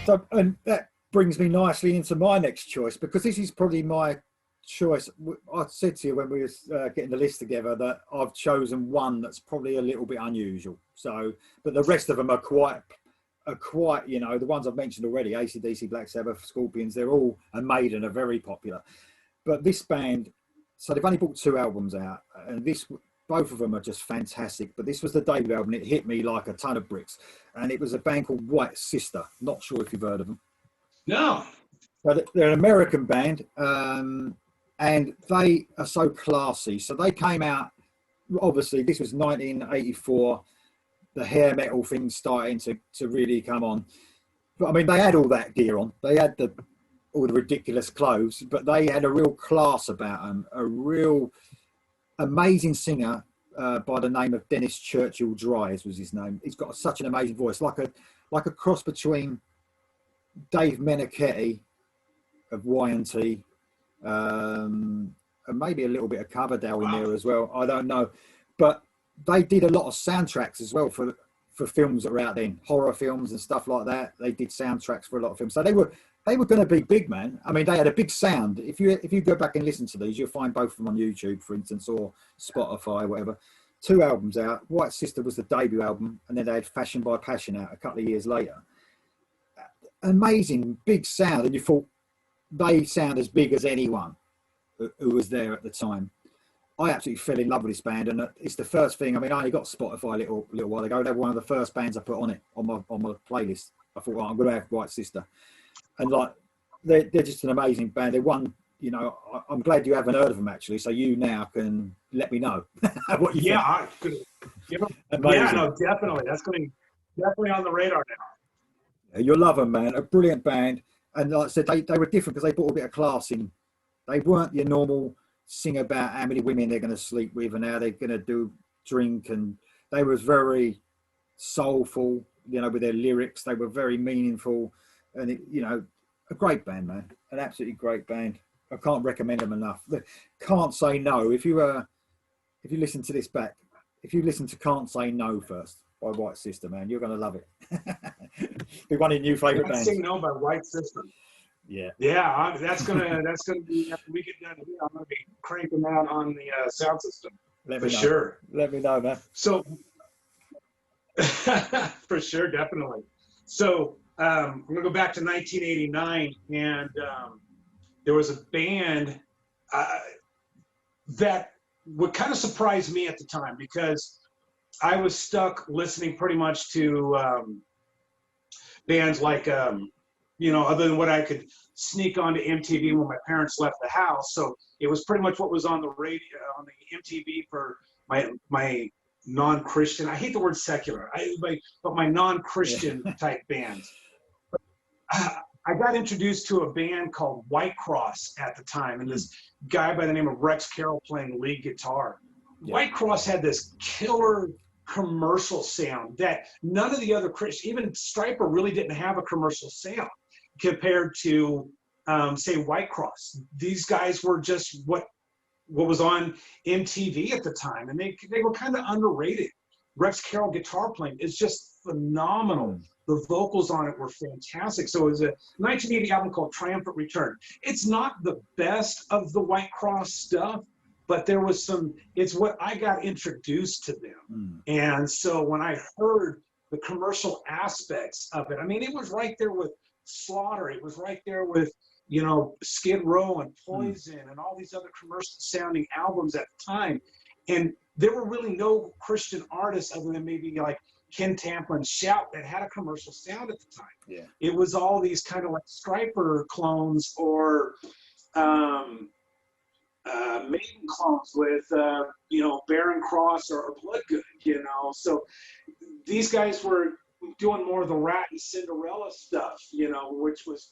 So, and that brings me nicely into my next choice, because this is probably my choice. I said to you when we were getting the list together that I've chosen one that's probably a little bit unusual. So, but the rest of them are quite, you know, the ones I've mentioned already, AC/DC, Black Sabbath, Scorpions, they're all, and Maiden are very popular. But this band, so they've only brought 2 albums out, and both of them are just fantastic. But this was the debut album. It hit me like a ton of bricks, and it was a band called White Sister. Not sure if you've heard of them. No. But they're an American band, and they are so classy. So they came out, obviously, this was 1984. The hair metal thing starting to really come on. But I mean, they had all that gear on. They had all the ridiculous clothes, but they had a real class about them. A real amazing singer by the name of Dennis Churchill Dries was his name. He's got such an amazing voice, like a cross between Dave Meniketti of Y&T, and maybe a little bit of Coverdale in there as well. I don't know, but they did a lot of soundtracks as well for films that were out then, horror films and stuff like that. They did soundtracks for a lot of films, so they were going to be big, man. I mean, they had a big sound. If you go back and listen to these, you'll find both of them on YouTube, for instance, or Spotify, whatever. 2 albums out. White Sister was the debut album, and then they had Fashion by Passion out a couple of years later. Amazing big sound, and you thought they sound as big as anyone who was there at the time. I absolutely fell in love with this band, and it's the first thing. I mean, I only got Spotify a little while ago. They were one of the first bands I put on my playlist. I thought, I'm going to have White Sister, and like they're just an amazing band. They won. You know, I'm glad you haven't heard of them actually, so you now can let me know what you think. Yeah, no, definitely. That's going to be definitely on the radar now. You'll love them, man. A brilliant band. And like I said, they were different because they brought a bit of class in. They weren't your normal sing about how many women they're going to sleep with and how they're going to drink. And they was very soulful, you know, with their lyrics. They were very meaningful. And, you know, a great band, man. An absolutely great band. I can't recommend them enough. Can't Say No. If you listen to this back, if you listen to Can't Say No first, by White Sister, man, you're going to love it. Be one of your new favourite bands. Sing No by White Sister. Yeah. Yeah, that's gonna be after we get done here. I'm gonna be cranking that on the sound system for sure. Let me know, man. So for sure, definitely. So I'm gonna go back to 1989, and there was a band that would kind of surprise me at the time because I was stuck listening pretty much to bands like, you know, other than what I could sneak onto MTV when my parents left the house. So it was pretty much what was on the radio, on the MTV for my non-Christian. I hate the word secular, but my non-Christian type bands. I got introduced to a band called White Cross at the time, and this guy by the name of Rex Carroll playing lead guitar. Yeah. White Cross had this killer commercial sound that none of the other Christian, even Striper really didn't have a commercial sound compared to, say, White Cross. These guys were just what was on MTV at the time, and they were kind of underrated. Rex Carroll guitar playing is just phenomenal. The vocals on it were fantastic. So it was a 1980 album called Triumphant Return. It's not the best of the White Cross stuff, but there was it's what I got introduced to them. And so when I heard the commercial aspects of it, I mean, it was right there with Slaughter. It was right there with, you know, Skid Row and Poison and all these other commercial sounding albums at the time. And there were really no Christian artists other than maybe like Ken Tamplin's Shout that had a commercial sound at the time. Yeah. It was all these kind of like Striper clones or Maiden clones with, you know, Barren Cross or Bloodgood, you know. So these guys were doing more of the Rat and Cinderella stuff, you know, which was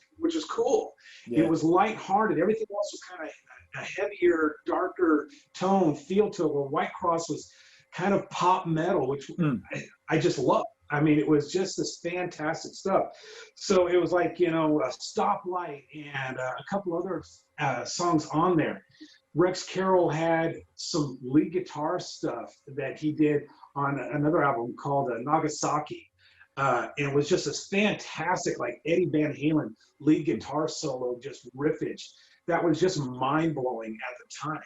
cool. Yeah. It was lighthearted. Everything else was kind of a heavier, darker tone feel to it, where White Cross was kind of pop metal, which I just loved. I mean, it was just this fantastic stuff. So it was like, you know, a Stoplight and a couple other songs on there. Rex Carroll had some lead guitar stuff that he did on another album called Nagasaki. And it was just this fantastic, like Eddie Van Halen lead guitar solo, just riffage. That was just mind blowing at the time.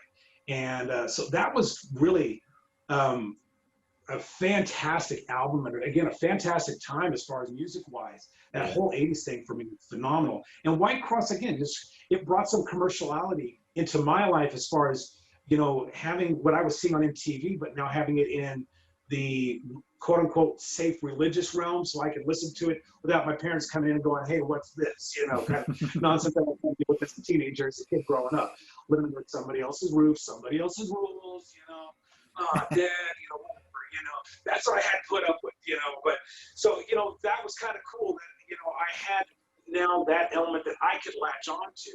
And so that was really a fantastic album, and again, a fantastic time as far as music wise. That whole 80s thing for me was phenomenal. And White Cross, again, just it brought some commerciality into my life as far as, you know, having what I was seeing on MTV, but now having it in the quote unquote safe religious realm, so I could listen to it without my parents coming in and going, hey, what's this? You know, kind of nonsense that I can deal with as a teenager, as a kid growing up, living under somebody else's roof, somebody else's rules, you know. Oh, Dad, you know, whatever, you know, that's what I had put up with, you know. But so, you know, that was kind of cool that, you know, I had now that element that I could latch on to,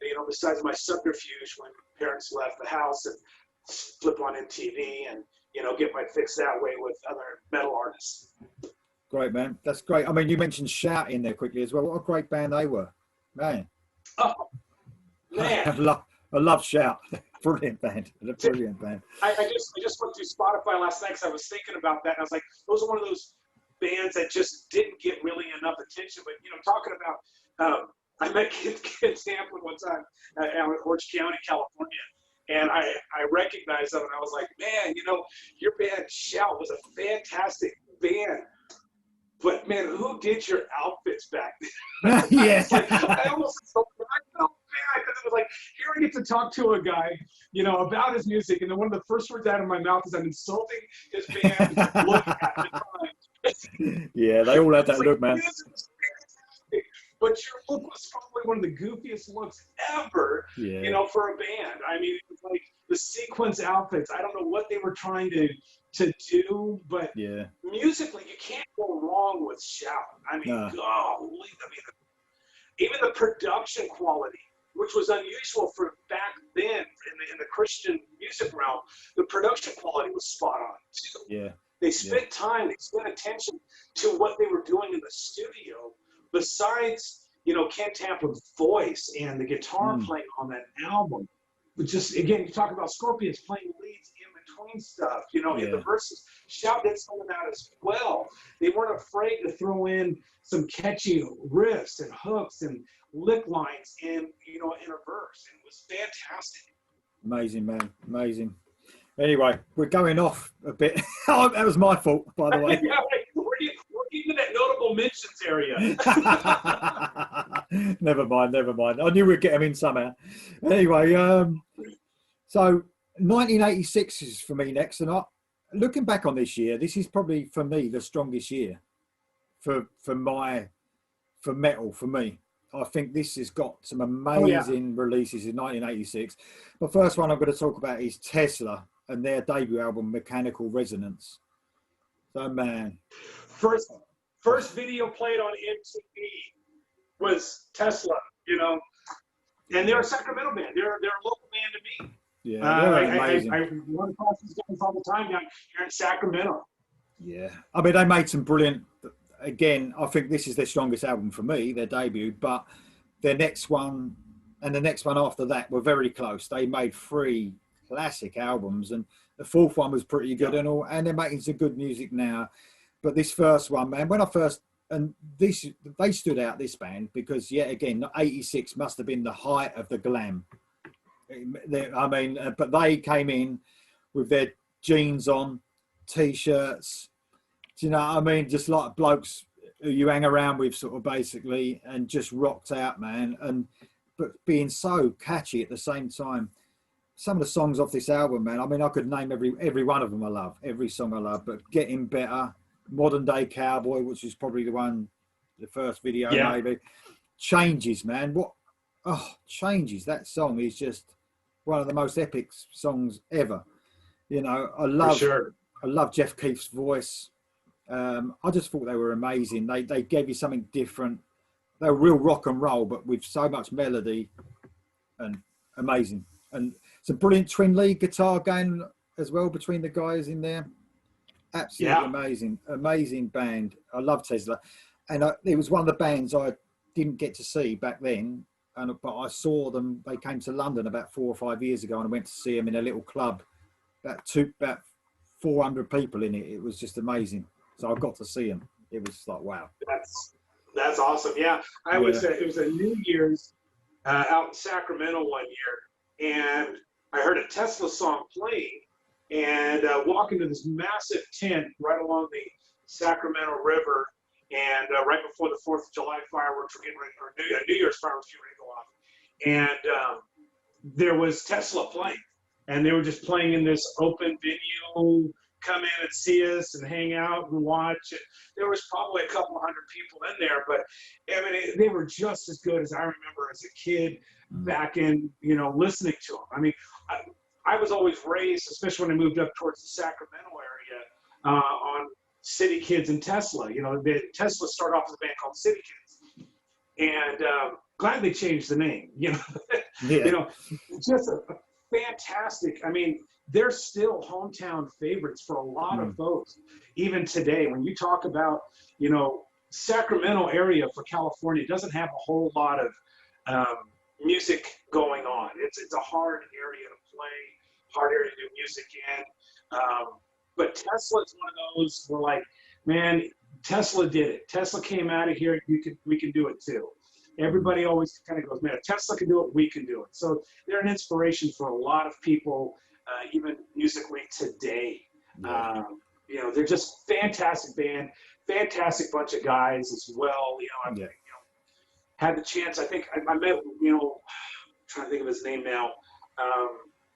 you know, besides my subterfuge when parents left the house and flip on MTV and, you know, get my fix that way with other metal artists. Great, man. That's great. I mean, you mentioned Shout in there quickly as well. What a great band they were, man. Oh, man. I love Shout. Brilliant band. A brilliant band. I just went through Spotify last night because I was thinking about that, and I was like, those are one of those bands that just didn't get really enough attention. But, you know, talking about, I met Kid Tamplin one time out in Orange County, California, and I recognized them, and I was like, man, you know, your band Shout was a fantastic band. But, man, who did your outfits back then? Yeah. I almost felt bad because it was like, here I get to talk to a guy, you know, about his music, and then one of the first words out of my mouth is I'm insulting his band look at the time. Yeah, they all had that like, look, man. But your look was probably one of the goofiest looks ever, you know, for a band. I mean, it was like the sequence outfits. I don't know what they were trying to do, but musically, you can't go wrong with Shout. I mean, golly, I mean, even the production quality, which was unusual for back then in the Christian music realm, the production quality was spot on too. Yeah. They spent time, they spent attention to what they were doing in the studio. Besides, you know, Ken Tamplin's voice and the guitar playing on that album, but just again, you talk about Scorpions playing leads in between stuff, you know, in the verses. Shout did some of that as well. They weren't afraid to throw in some catchy riffs and hooks and lick lines in, you know, in a verse. It was fantastic. Amazing, man. Amazing. Anyway, we're going off a bit. Oh, that was my fault, by the way. Yeah, we're in that notable mentions area. Never mind. I knew we'd get them in somehow. Anyway, so 1986 is for me next, and looking back on this year, this is probably for me the strongest year for metal for me. I think this has got some amazing releases in 1986. The first one I'm going to talk about is Tesla and their debut album Mechanical Resonance. So, man, first video played on MTV was Tesla, you know, and they're a Sacramento band. They're a local band to me. Yeah, they're amazing. I run across these guys all the time down here in Sacramento. Yeah, I mean, they made some brilliant. Again, I think this is their strongest album for me, their debut. But their next one and the next one after that were very close. They made 3 classic albums, and the 4th one was pretty good and all. And they're making some good music now. But this first one, man, when I first they stood out, this band, because yet again, 86 must have been the height of the glam. I mean, but they came in with their jeans on, t-shirts, do you know what I mean? Just like blokes who you hang around with, sort of, basically, and just rocked out, man. But being so catchy at the same time. Some of the songs off this album, man, I mean, I could name every one of them I love, every song I love, but Getting Better, Modern Day Cowboy, which is probably the first video, maybe. Changes, man. Changes. That song is just one of the most epic songs ever. You know, I love Jeff Keef's voice. I just thought they were amazing. They gave you something different. They were real rock and roll, but with so much melody, and amazing. And some brilliant twin lead guitar going as well between the guys in there. Absolutely amazing band. I love Tesla, and it was one of the bands I didn't get to see back then. But I saw them. They came to London about 4 or 5 years ago, and I went to see them in a little club. About 400 people in it. It was just amazing. So I got to see them. It was like, wow. That's awesome. Yeah, it was a New Year's out in Sacramento one year, and I heard a Tesla song playing, and walk into this massive tent right along the Sacramento River, and right before the 4th of July fireworks were getting ready, or New Year's fireworks getting ready to go off, and there was Tesla playing, and they were just playing in this open venue. Come in and see us and hang out and watch. There was probably a couple hundred people in there, but I mean, they were just as good as I remember as a kid back in, listening to them. I mean, I was always raised, especially when I moved up towards the Sacramento area, on City Kids and Tesla. Tesla started off as a band called City Kids, and glad they changed the name. Just a fantastic. I mean, they're still hometown favorites for a lot of folks, even today. When you talk about, Sacramento area for California doesn't have a whole lot of music going on. It's a hard area to play, hard area to do music in. But Tesla is one of those where, like, man, Tesla did it. Tesla came out of here. We can do it too. Everybody always kind of goes, man, if Tesla can do it, we can do it. So they're an inspiration for a lot of people. Even musically today, they're just fantastic band, fantastic bunch of guys as well. I've had the chance. I think I met. I'm trying to think of his name now. I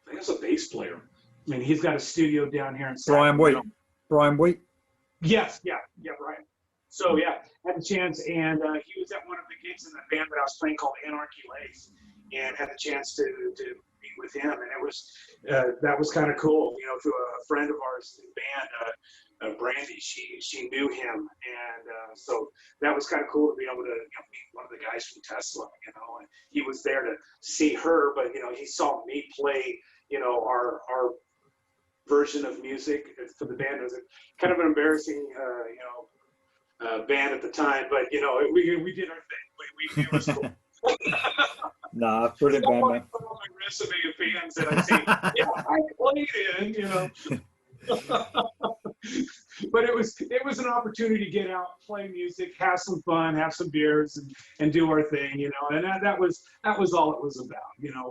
think it's a bass player. I mean, he's got a studio down here in Sacramento. Brian Wheat. Yes, Brian. So had the chance, and he was at one of the gigs in the band that I was playing called Anarchy Lace, and had the chance to meet with him, and it was that was kind of cool, through a friend of ours in the band, Brandy. She knew him, and so that was kind of cool to be able to meet one of the guys from Tesla, and he was there to see her, but he saw me play, our version of music for the band. It was kind of an embarrassing, band at the time, but we did our thing. It was cool. Nah, brilliant band, man. Put on my resume of bands that I say, I played in, But it was an opportunity to get out, play music, have some fun, have some beers, and do our thing, and that was all it was about.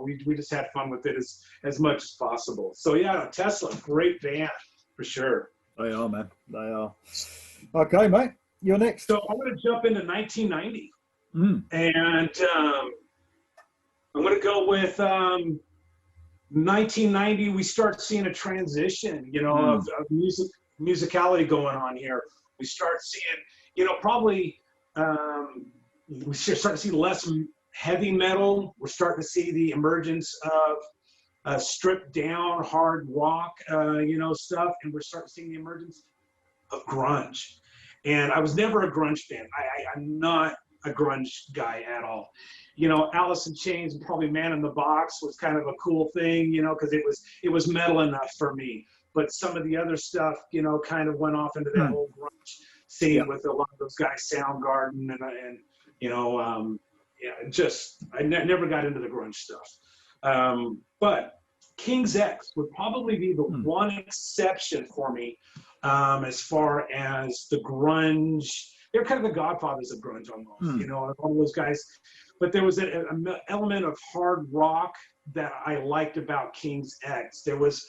We just had fun with it as much as possible. So Tesla, great band for sure. They are, man. They are. Okay, mate. You're next. So I'm going to jump into 1990, and I'm going to go with 1990. We start seeing a transition, of musicality going on here. We start seeing, probably we start to see less heavy metal. We're starting to see the emergence of stripped down hard rock, stuff, and we're starting to see the emergence of grunge. And I was never a grunge fan. I'm not a grunge guy at all. Alice in Chains and probably Man in the Box was kind of a cool thing, because it was metal enough for me. But some of the other stuff, kind of went off into that whole grunge scene with a lot of those guys, Soundgarden and I never got into the grunge stuff. But King's X would probably be the one exception for me, as far as the grunge. They're kind of the godfathers of grunge almost, all those guys. But there was an element of hard rock that I liked about King's X. There was,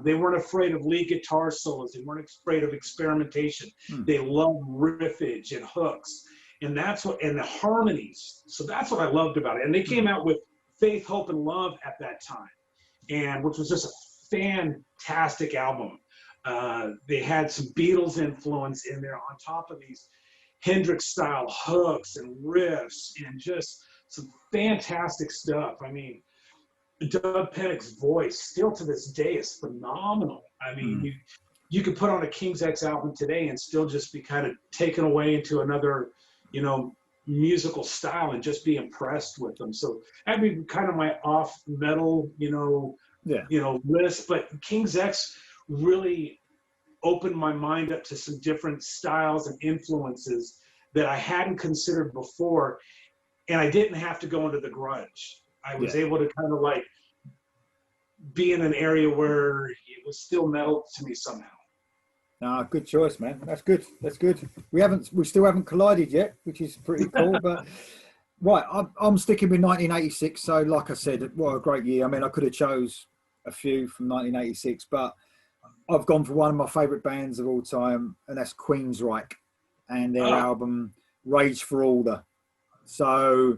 they weren't afraid of lead guitar solos. They weren't afraid of experimentation. They loved riffage and hooks, and and the harmonies. So that's what I loved about it. And they came out with Faith, Hope, and Love at that time, and which was just a fantastic album. They had some Beatles influence in there on top of these Hendrix style hooks and riffs, and just some fantastic stuff. I mean, Doug Pennick's voice still to this day is phenomenal. I mean, you could put on a King's X album today and still just be kind of taken away into another, musical style and just be impressed with them. So that'd be kind of my off metal, list. But King's X really opened my mind up to some different styles and influences that I hadn't considered before. And I didn't have to go into the grunge. I was able to kind of like be in an area where it was still metal to me somehow. No, good choice, man. That's good. That's good. We still haven't collided yet, which is pretty cool. But right, I'm sticking with 1986. So, like I said, what a great year. I mean, I could have chose a few from 1986, but I've gone for one of my favourite bands of all time, and that's Queensryche and their album Rage for Order. So,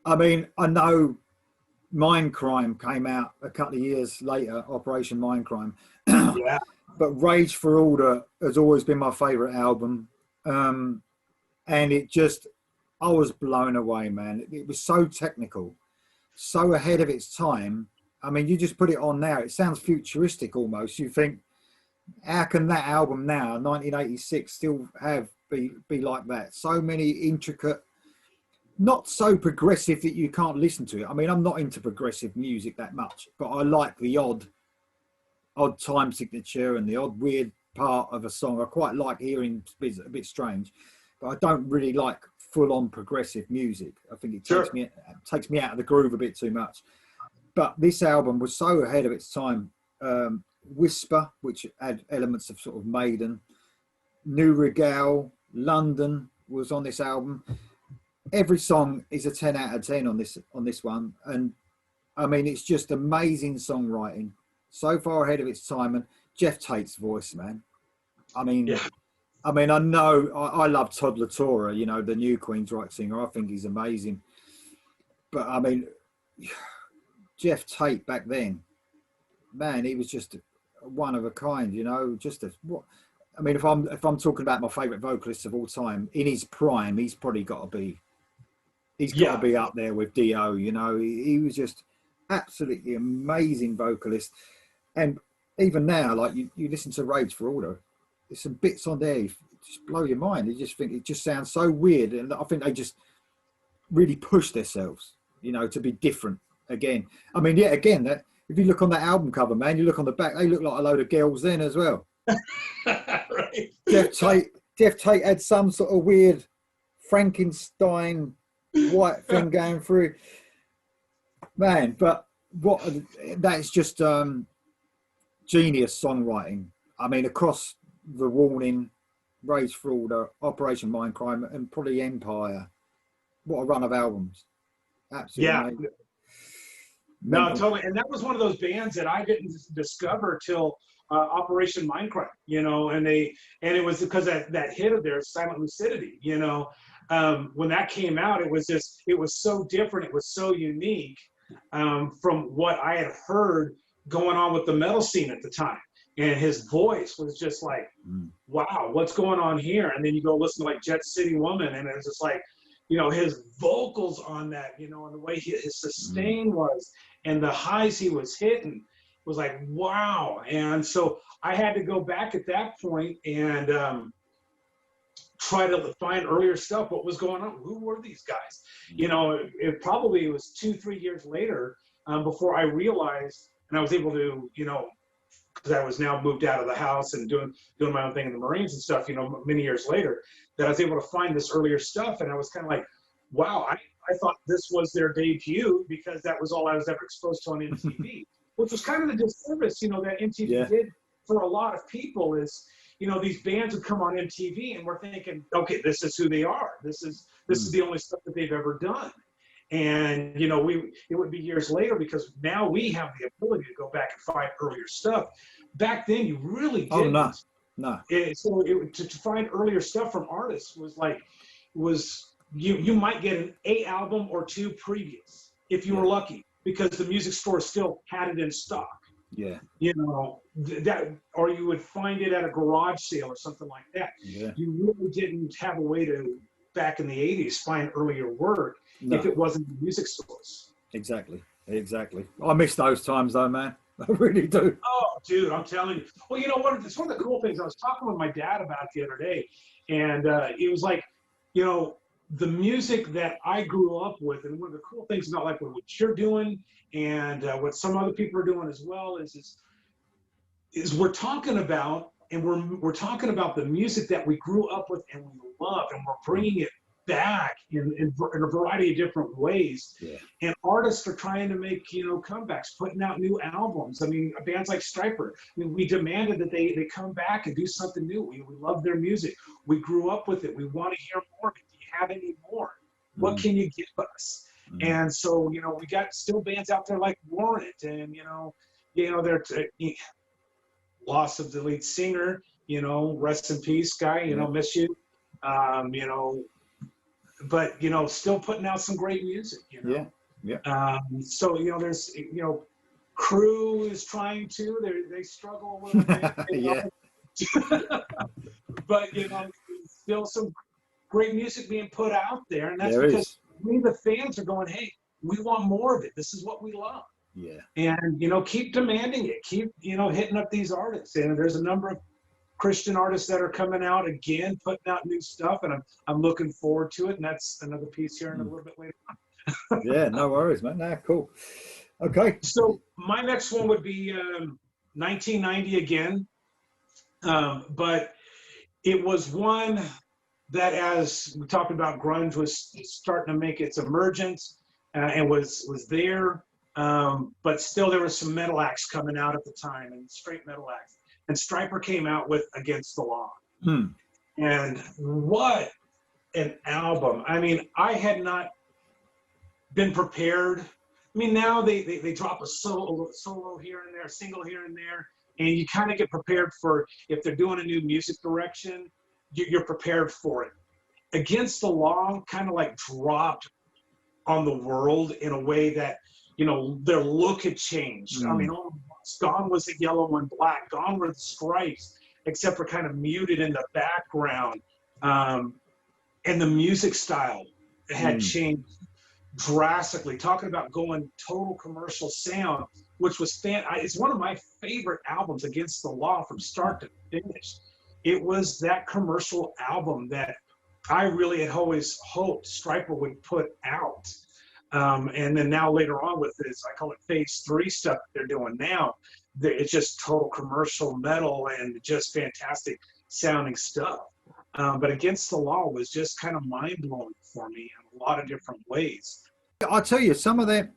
I mean, I know Mindcrime came out a couple of years later, Operation Mindcrime. Yeah. But Rage for Order has always been my favourite album. And it just, I was blown away, man. It was so technical, so ahead of its time. I mean, you just put it on now, it sounds futuristic almost. You think, how can that album now, 1986, still be like that? So many intricate, not so progressive that you can't listen to it. I mean, I'm not into progressive music that much, but I like the odd time signature and the odd weird part of a song. I quite like hearing a bit strange, but I don't really like full-on progressive music. I think it takes me out of the groove a bit too much. But this album was so ahead of its time. Whisper, which had elements of sort of Maiden, New Regale, London was on this album. Every song is a 10 out of 10 on this one, and I mean, it's just amazing songwriting, so far ahead of its time. And Jeff Tate's voice, man. I mean, I know I love Todd La Torre, you know, the new Queensryche singer. I think he's amazing. But I mean, Jeff Tate back then, man, he was just one of a kind, you know. I mean, if I'm talking about my favourite vocalists of all time, in his prime, he's probably got to be. He's got to be up there with Dio, you know. He was just absolutely amazing vocalist. And even now, like you listen to Rage for Order, there's some bits on there, just blow your mind. You just think it just sounds so weird. And I think they just really push themselves, you know, to be different again. I mean, yeah, again, that if you look on that album cover, man, you look on the back, they look like a load of girls then as well. Right. Jeff Tate had some sort of weird Frankenstein white thing going through, man. But that's just genius songwriting. I mean, across The Warning, Rage for Order, Operation Mindcrime, and probably Empire. What a run of albums. Absolutely. Yeah. Amazing. No, totally. And that was one of those bands that I didn't discover till Operation Mindcrime, you know, and it was because that hit of theirs, Silent Lucidity, you know. When that came out, it was so different. It was so unique from what I had heard going on with the metal scene at the time. And his voice was just like, wow, what's going on here? And then you go listen to like Jet City Woman, and it was just like, you know, his vocals on that, you know, and the way his sustain was, and the highs he was hitting was like, wow. And so I had to go back at that point and try to find earlier stuff. What was going on? Who were these guys? You know, it probably was 2-3 years later before I realized, and I was able to, you know, because I was now moved out of the house and doing my own thing in the Marines and stuff, you know, many years later, that I was able to find this earlier stuff. And I was kind of like, wow, I thought this was their debut because that was all I was ever exposed to on MTV, which was kind of the disservice, you know, that MTV did for a lot of people is, you know, these bands would come on MTV and we're thinking, okay, this is who they are. This is the only stuff that they've ever done. And, you know, it would be years later because now we have the ability to go back and find earlier stuff. Back then, you really didn't. Oh, no. So to find earlier stuff from artists was you might get an A album or 2 previous if you were lucky because the music store still had it in stock. Yeah. You know, that, or you would find it at a garage sale or something like that. Yeah. You really didn't have a way to, back in the 80s, find earlier work if it wasn't the music stores. Exactly. I miss those times though, man. I really do. Oh, dude, I'm telling you. Well, you know what? It's one of the cool things I was talking with my dad about the other day, and it was like, you know, the music that I grew up with, and one of the cool things about like what you're doing and what some other people are doing as well is we're talking about, and we're talking about the music that we grew up with and we love, and we're bringing it back in a variety of different ways. Yeah. And artists are trying to make, you know, comebacks, putting out new albums. I mean, bands like Stryper, I mean, we demanded that they come back and do something new. We love their music. We grew up with it. We want to hear more. Do you have any more? What can you give us? And so, you know, we got still bands out there like Warrant, and, you know, they're loss of the lead singer, you know, rest in peace, guy, you know, miss you. You know, but, you know, still putting out some great music, you know. So, you know, there's, you know, Crew is trying to, they struggle a little bit, you know? But, you know, still some great music being put out there, and that's because we, the fans, are going, hey, we want more of it. This is what we love. And, you know, keep demanding it. Keep, you know, hitting up these artists. And there's a number of Christian artists that are coming out again, putting out new stuff, and I'm looking forward to it. And that's another piece here in a little bit later on. Yeah, no worries, man. Nah, cool. Okay. So my next one would be 1990 again. But it was one that, as we talked about, grunge was starting to make its emergence and was there. But still, there was some metal acts coming out at the time, and straight metal acts. And Stryper came out with Against the Law. And what an album. I mean, I had not been prepared. I mean, now they drop a solo here and there, a single here and there, and you kind of get prepared for, if they're doing a new music direction, you're prepared for it. Against the Law kind of like dropped on the world in a way that, you know, their look had changed. I mean, gone was the yellow and black, gone were the stripes, except for kind of muted in the background. And the music style had changed drastically. Talking about going total commercial sound, which was it's one of my favorite albums, Against the Law, from start to finish. It was that commercial album that I really had always hoped Stryper would put out. And then now later on with this, I call it phase 3 stuff they're doing now, it's just total commercial metal and just fantastic sounding stuff. But Against the Law was just kind of mind-blowing for me in a lot of different ways. I'll tell you, some of them,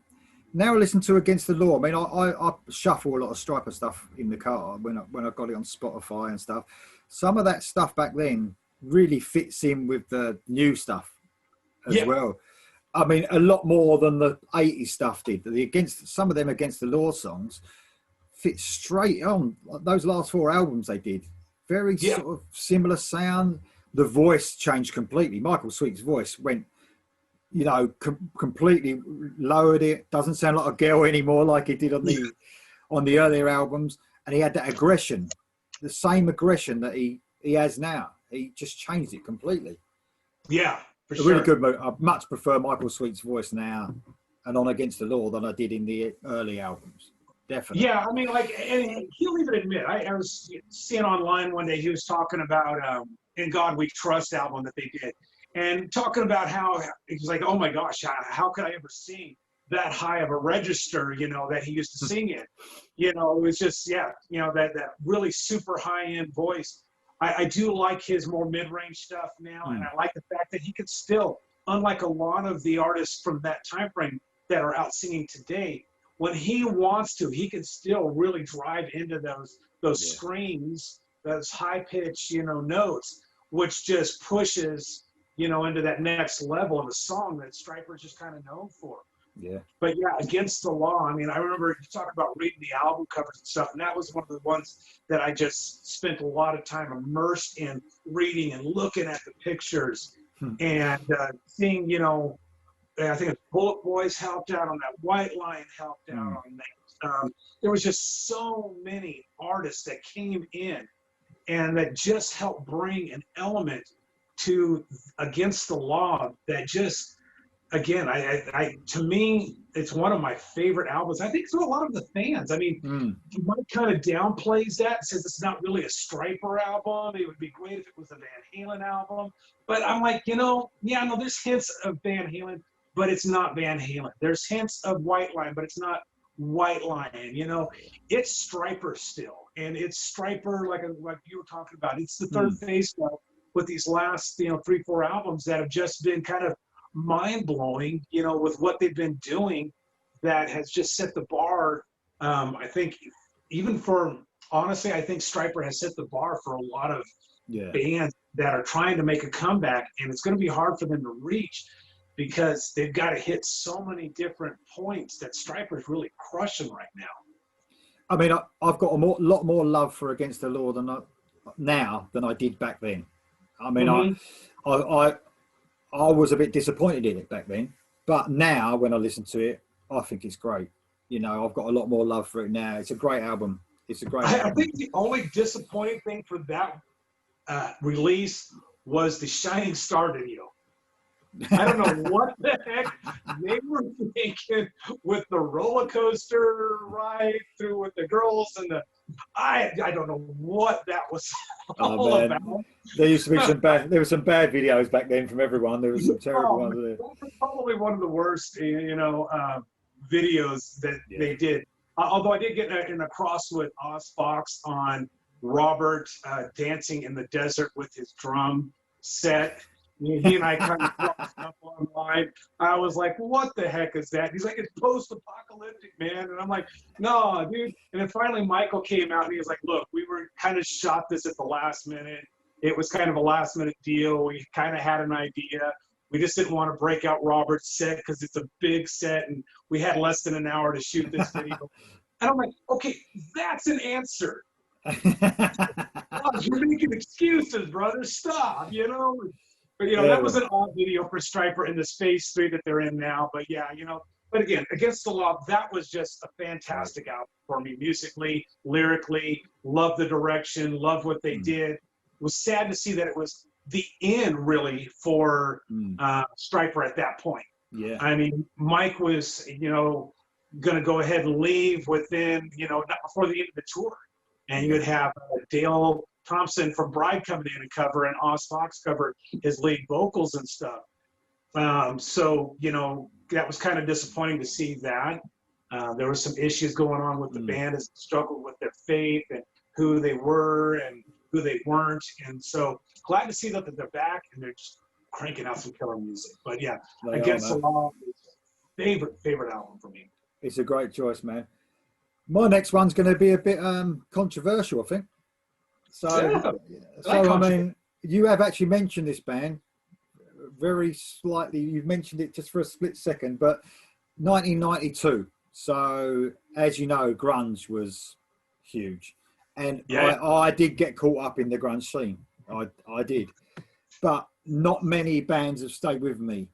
now I listen to Against the Law. I mean, I shuffle a lot of Stryper stuff in the car when I got it on Spotify and stuff. Some of that stuff back then really fits in with the new stuff as well. I mean, a lot more than the 80s stuff did. Some of them Against the Law songs fit straight on. Those last 4 albums they did, very sort of similar sound. The voice changed completely. Michael Sweet's voice went, you know, completely lowered it. Doesn't sound like a girl anymore like he did on the earlier albums. And he had that aggression, the same aggression that he has now. He just changed it completely. Yeah. Really good. I much prefer Michael Sweet's voice now and on Against the Law than I did in the early albums. Definitely. Yeah, I mean, like, and he'll even admit, I was seeing online one day, he was talking about In God We Trust album that they did, and talking about how he's like, oh my gosh, how could I ever sing that high of a register, you know, that he used to sing in? You know, it was just, you know, that really super high-end voice. I do like his more mid-range stuff now, and I like the fact that he could still, unlike a lot of the artists from that time frame that are out singing today, when he wants to, he can still really drive into those screams, those high-pitched, you know, notes, which just pushes, you know, into that next level of a song that Stryper's just kind of known for. But yeah, Against the Law, I mean, I remember you talking about reading the album covers and stuff, and that was one of the ones that I just spent a lot of time immersed in reading and looking at the pictures and seeing, you know, I think Bullet Boys helped out on that, White Line helped out on that. There was just so many artists that came in and that just helped bring an element to Against the Law that just, again, to me, it's one of my favorite albums. I think so. A lot of the fans. I mean, Mike kind of downplays that, says it's not really a Stryper album. It would be great if it was a Van Halen album. But I'm like, you know, yeah, no, there's hints of Van Halen, but it's not Van Halen. There's hints of White Line, but it's not White Line. You know, it's Stryper still, and it's Stryper like you were talking about. It's the third phase stuff with these last, 3-4 albums that have just been kind of mind-blowing, with what they've been doing, that has just set the bar. I think even for, honestly, I think Stryper has set the bar for a lot of bands that are trying to make a comeback, and it's going to be hard for them to reach because they've got to hit so many different points that Stryper's really crushing right now. I mean, I've got a lot more love for Against the Law now than I did back then. I mean, I was a bit disappointed in it back then, but now when I listen to it, I think it's great. I've got a lot more love for it now. It's a great album. It's a great album. I think the only disappointing thing for that release was the Shining Star video. I don't know what the heck they were thinking with the roller coaster ride through with the girls and I don't know what that was all about. There used to be there were some bad videos back then from everyone. There was some terrible ones. That was probably one of the worst, videos that they did. Although I did get in a cross with Oz Fox on Robert dancing in the desert with his drum set. He and I kind of crossed up online. I was like, what the heck is that? He's like, it's post-apocalyptic, man. And I'm like, no, dude. And then finally Michael came out and he was like, look, we were kind of shot this at the last minute. It was kind of a last-minute deal. We kind of had an idea. We just didn't want to break out Robert's set because it's a big set and we had less than an hour to shoot this video. And I'm like, okay, that's an answer. You're making excuses, brother. Stop, But, that was an odd video for Stryper in the Phase 3 that they're in now. But, yeah, but again, Against the Law, that was just a fantastic album for me musically, lyrically. Love the direction, love what they did. It was sad to see that it was the end, really, for Stryper at that point. Yeah. I mean, Mike was, going to go ahead and leave within, not before the end of the tour. And you would have Dale Thompson from Bride coming in and cover, and Oz Fox covered his lead vocals and stuff. So, that was kind of disappointing to see that. There were some issues going on with the band as they struggled with their faith and who they were and who they weren't. And so glad to see that they're back and they're just cranking out some killer music. But yeah, Against the Law is favorite album for me. It's a great choice, man. My next one's going to be a bit controversial, I think. So I mean, you have actually mentioned this band very slightly. You've mentioned it just for a split second, but 1992. So as you know, grunge was huge, and I did get caught up in the grunge scene. I did, but not many bands have stayed with me.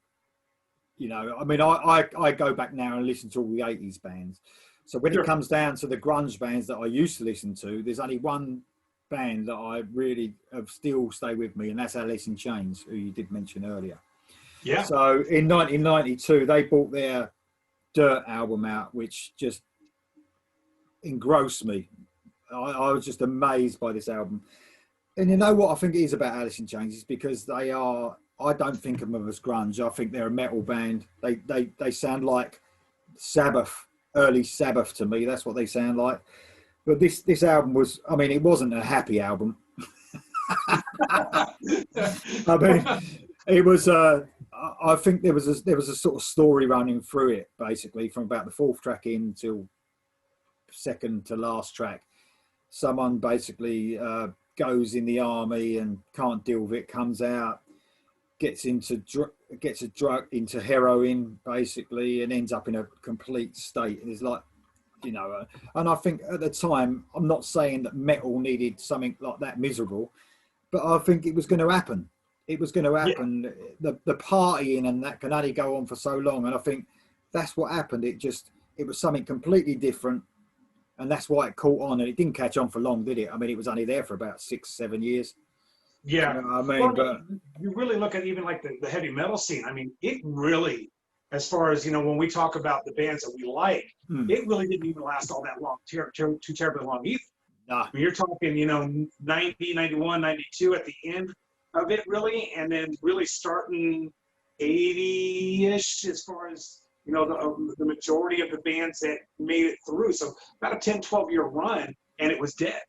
I mean, I go back now and listen to all the 80s bands. So when it comes down to the grunge bands that I used to listen to, there's only one band that I really have still stayed with me, and that's Alice in Chains, who you did mention earlier. Yeah. So in 1992, they brought their Dirt album out, which just engrossed me. I was just amazed by this album. And you know what I think it is about Alice in Chains is because they are, I don't think of them as grunge. I think they're a metal band. They sound like Sabbath, early Sabbath to me. That's what they sound like. But this album was, I mean, it wasn't a happy album. I mean, it was, I think there was a sort of story running through it, basically, from about the fourth track in till second to last track. Someone basically goes in the army and can't deal with it, comes out, gets into heroin, basically, and ends up in a complete state. And it's like, and I think at the time, I'm not saying that metal needed something like that miserable, but I think it was going to happen. It was going to happen. Yeah. The partying and that can only go on for so long. And I think that's what happened. It was something completely different. And that's why it caught on. And it didn't catch on for long, did it? I mean, it was only there for about 6-7 years. Yeah. You know what I mean? But you really look at even like the heavy metal scene. I mean, it really, as far as, when we talk about the bands that we like, it really didn't even last all that long, too terribly long either. Nah. I mean, you're talking, 90, 91, 92 at the end of it, really, and then really starting 80-ish as far as, the majority of the bands that made it through. So about a 10, 12-year run, and it was dead.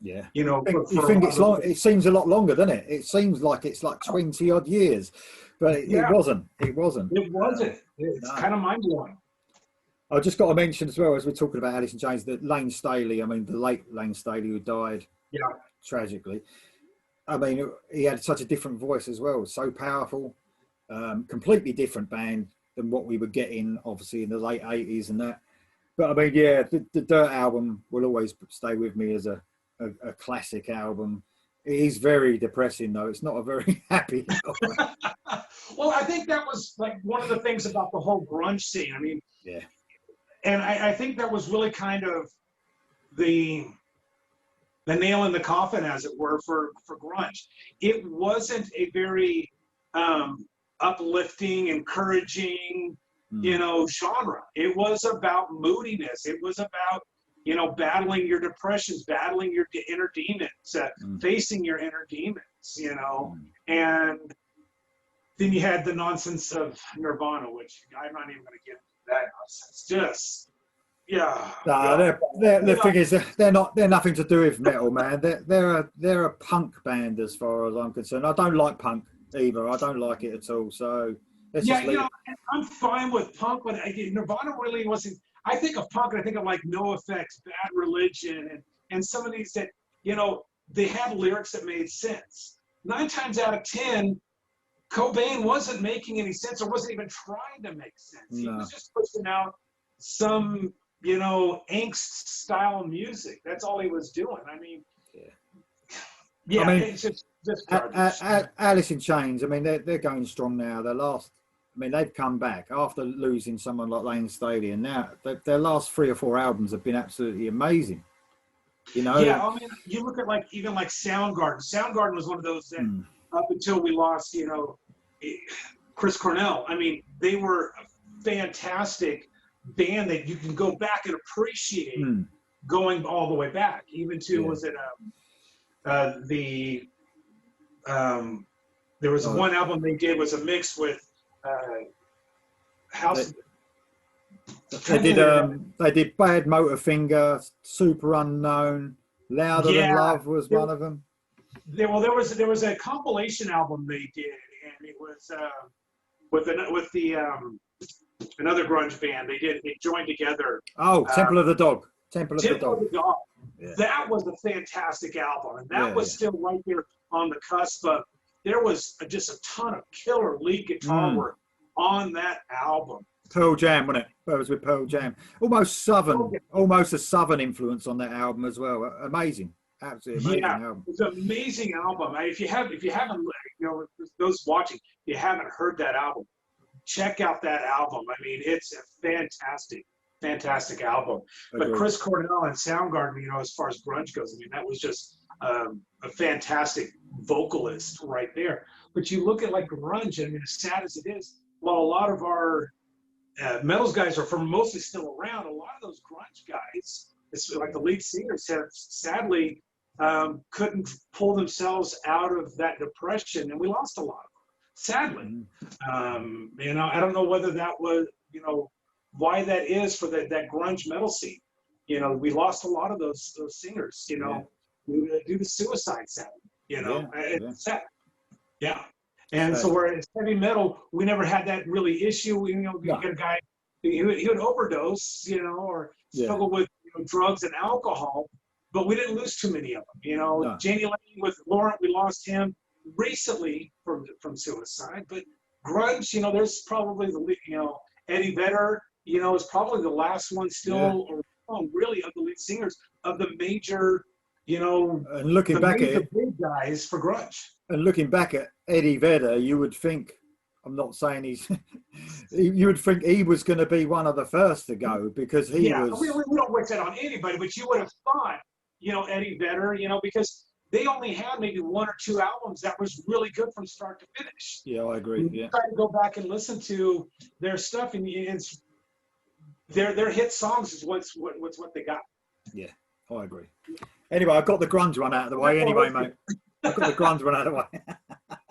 Yeah. You know, You think it's long? It seems a lot longer, doesn't it? It seems like it's like 20 odd years, but it wasn't. It wasn't. It wasn't. It's no. kind of mind blowing. I just got to mention as well, as we're talking about Alice in Chains, that Lane Staley. I mean, the late Lane Staley, who died tragically. I mean, he had such a different voice as well. So powerful, completely different band than what we were getting, obviously, in the late 80s and that. But I mean, yeah, the Dirt album will always stay with me as a classic album. It is very depressing, though. It's not a very happy album. Well, I think that was like one of the things about the whole grunge scene. I mean, yeah. And I think that was really kind of the nail in the coffin, as it were, for grunge. It wasn't a very uplifting, encouraging, you know, genre. It was about moodiness. It was about, you know, battling your depressions, battling your inner demons, facing your inner demons, you know. And then you had the nonsense of Nirvana, which I'm not even going to get into that nonsense. Just, the thing is, they're nothing to do with metal, man. They're a punk band as far as I'm concerned. I don't like punk either. I don't like it at all. So you know, I'm fine with punk, but Nirvana really wasn't. I think of punk and I think of like NoFX, Bad Religion, and some of these that, you know, they had lyrics that made sense. 9 times out of 10, Cobain wasn't making any sense or wasn't even trying to make sense. No. He was just pushing out some, you know, angst style music. That's all he was doing. I mean, I mean, it's just Alice in Chains. I mean, they're going strong now. I mean, they've come back after losing someone like Lane Staley, and now their last 3 or 4 albums have been absolutely amazing. You know? Yeah, I mean, you look at even Soundgarden. Soundgarden was one of those that up until we lost, you know, Chris Cornell. I mean, they were a fantastic band that you can go back and appreciate going all the way back, even to was it there was one album they did was a mix with House. They did Bad Motorfinger, Super Unknown, Louder Than Love was one of them. There was a compilation album they did, and it was with another grunge band. They joined together. Oh, Temple of the Dog. Temple of the Dog. Yeah. That was a fantastic album, and that was still right there on the cusp of. There was just a ton of killer lead guitar work on that album. Pearl Jam, wasn't it? That was with Pearl Jam. Almost Southern, almost a Southern influence on that album as well. Amazing, absolutely amazing album. It's an amazing album. If you haven't, you know, those watching, if you haven't heard that album, check out that album. I mean, it's a fantastic album. But Chris Cornell and Soundgarden, you know, as far as grunge goes, I mean, that was just a fantastic vocalist right there. But you look at like grunge, I mean, as sad as it is, while a lot of our metals guys are mostly still around, a lot of those grunge guys, like the lead singers, have sadly couldn't pull themselves out of that depression, and we lost a lot of them, sadly. You know, I don't know whether that was, you know, why that is for that grunge metal scene. You know, we lost a lot of those singers, you know, due to suicide, sadly. You know, it's sad. Yeah. And so whereas heavy metal, we never had that really issue. You know, you get a guy, he would overdose, you know, or struggle with, you know, drugs and alcohol, but we didn't lose too many of them. You know, Janie Lane with Laurent, we lost him recently from suicide. But grunge, you know, there's probably you know, Eddie Vedder, you know, is probably the last one still, or really of the lead singers of the major, you know, and looking back at the big guys for grunge. And looking back at Eddie Vedder, you would think, I'm not saying you would think he was going to be one of the first to go, because he was. We don't wish that on anybody, but you would have thought, you know, Eddie Vedder, you know, because they only had maybe 1 or 2 albums that was really good from start to finish. Yeah, I agree. You try to go back and listen to their stuff, and it's their hit songs is what they got. Yeah, I agree. Anyway, I've got the grunge one out of the way anyway, mate. I've got the grunge one out of the way.